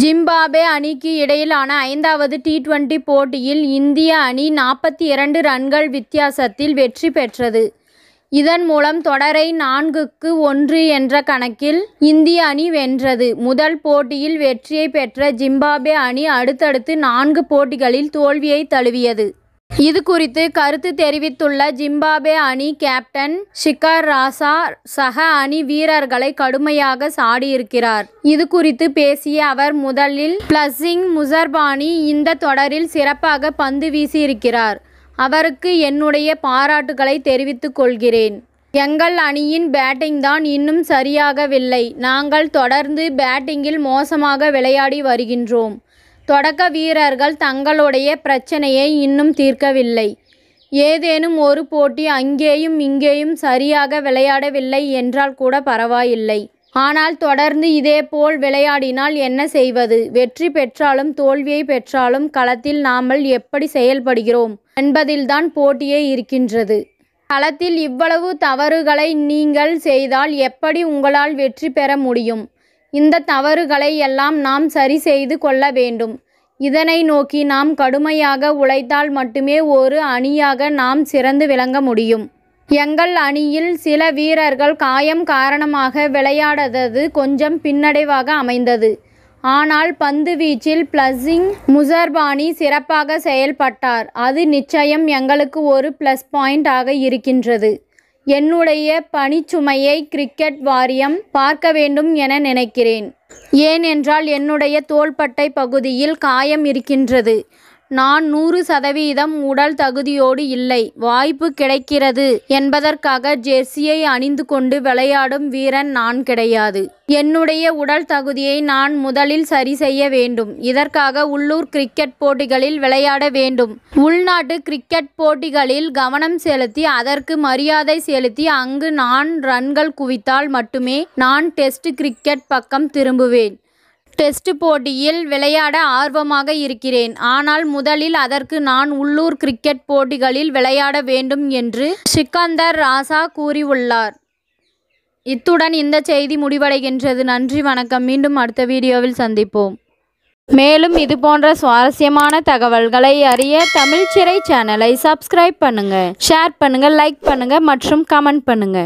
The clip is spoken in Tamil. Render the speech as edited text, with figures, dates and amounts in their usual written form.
ஜிம்பாப்வே அணிக்கு இடையிலான 5வது டி20 போட்டியில் இந்திய அணி 42 ரன்கள் வித்தியாசத்தில் வெற்றி பெற்றது. இதன் மூலம் தொடரை 4-1 என்ற கணக்கில் இந்திய அணி வென்றது. முதல் போட்டியில் வெற்றியை பெற்ற ஜிம்பாப்வே அணி அடுத்தடுத்து 4 போட்டிகளில் தோல்வியை தழுவியது. இது குறித்து கருத்து தெரிவித்துள்ள ஜிம்பாப்வே அணி கேப்டன் ஷிகர் ராசா சக அணி வீரர்களை கடுமையாக சாடியிருக்கிறார். இது குறித்து பேசிய அவர், முதலில் பிளஸிங் முசர்பானி இந்த தொடரில் சிறப்பாக பந்து வீசியிருக்கிறார். அவருக்கு என்னுடைய பாராட்டுகளை தெரிவித்துக் கொள்கிறேன். எங்கள் அணியின் பேட்டிங் தான் இன்னும் சரியாகவில்லை. நாங்கள் தொடர்ந்து பேட்டிங்கில் மோசமாக விளையாடி வருகின்றோம். தொடக்க வீரர்கள் தங்களுடைய பிரச்சனையை இன்னும் தீர்க்கவில்லை. ஏதேனும் ஒரு போட்டி அங்கேயும் இங்கேயும் சரியாக விளையாடவில்லை என்றால் கூட பரவாயில்லை. ஆனால் தொடர்ந்து இதேபோல் விளையாடினால் என்ன செய்வது? வெற்றி பெற்றாலும் தோல்வியை பெற்றாலும் களத்தில் நாமல் எப்படி செயல்படுகிறோம் என்பதில்தான் போட்டியே இருக்கின்றது. களத்தில் இவ்வளவு தவறுகளை நீங்கள் செய்தால் எப்படி உங்களால் வெற்றி பெற முடியும்? இந்த தவறுகளை எல்லாம் நாம் சரி செய்து கொள்ள வேண்டும். இதனை நோக்கி நாம் கடுமையாக உழைத்தால் மட்டுமே ஒரு அணியாக நாம் சிறந்து விளங்க முடியும். எங்கள் அணியில் சில வீரர்கள் காயம் காரணமாக விளையாடாதது கொஞ்சம் பின்னடைவாக அமைந்தது. ஆனால் பந்து வீச்சில் பிளஸிங் முசர்பானி சிறப்பாக செயல்பட்டார். அது நிச்சயம் எங்களுக்கு ஒரு ப்ளஸ் பாயிண்ட் ஆக இருக்கின்றது. என்னுடைய பணிச்சுமையை கிரிக்கெட் வாரியம் பார்க்க வேண்டும் என நினைக்கிறேன். ஏனென்றால் என்னுடைய தோள்பட்டை பகுதியில் காயம் இருக்கின்றது. நான் 100% உடல் தகுதியோடு இல்லை. வாய்ப்பு கிடைக்கிறது என்பதற்காக ஜெர்சியை அணிந்து கொண்டு விளையாடும் வீரன் நான் கிடையாது. என்னுடைய உடல் தகுதியை நான் முதலில் சரி செய்ய வேண்டும். இதற்காக உள்ளூர் கிரிக்கெட் போட்டிகளில் விளையாட வேண்டும். உள்நாட்டு கிரிக்கெட் போட்டிகளில் கவனம் செலுத்தி அதற்கு மரியாதை செலுத்தி அங்கு நான் ரன்கள் குவித்தால் மட்டுமே நான் டெஸ்ட் கிரிக்கெட் பக்கம் திரும்புவேன். டெஸ்ட் போட்டியில் விளையாட ஆர்வமாக இருக்கிறேன். ஆனால் முதலில் அதற்கு நான் உள்ளூர் கிரிக்கெட் போட்டிகளில் விளையாட வேண்டும் என்று ஷிகர் ராசா கூறியுள்ளார். இத்துடன் இந்த செய்தி முடிவடைகின்றது. நன்றி, வணக்கம். மீண்டும் அடுத்த வீடியோவில் சந்திப்போம். மேலும் இதுபோன்ற சுவாரஸ்யமான தகவல்களை அறிய தமிழ் சிறை சேனலை சப்ஸ்கிரைப் பண்ணுங்க, ஷேர் பண்ணுங்க, லைக் பண்ணுங்க மற்றும் கமெண்ட் பண்ணுங்க.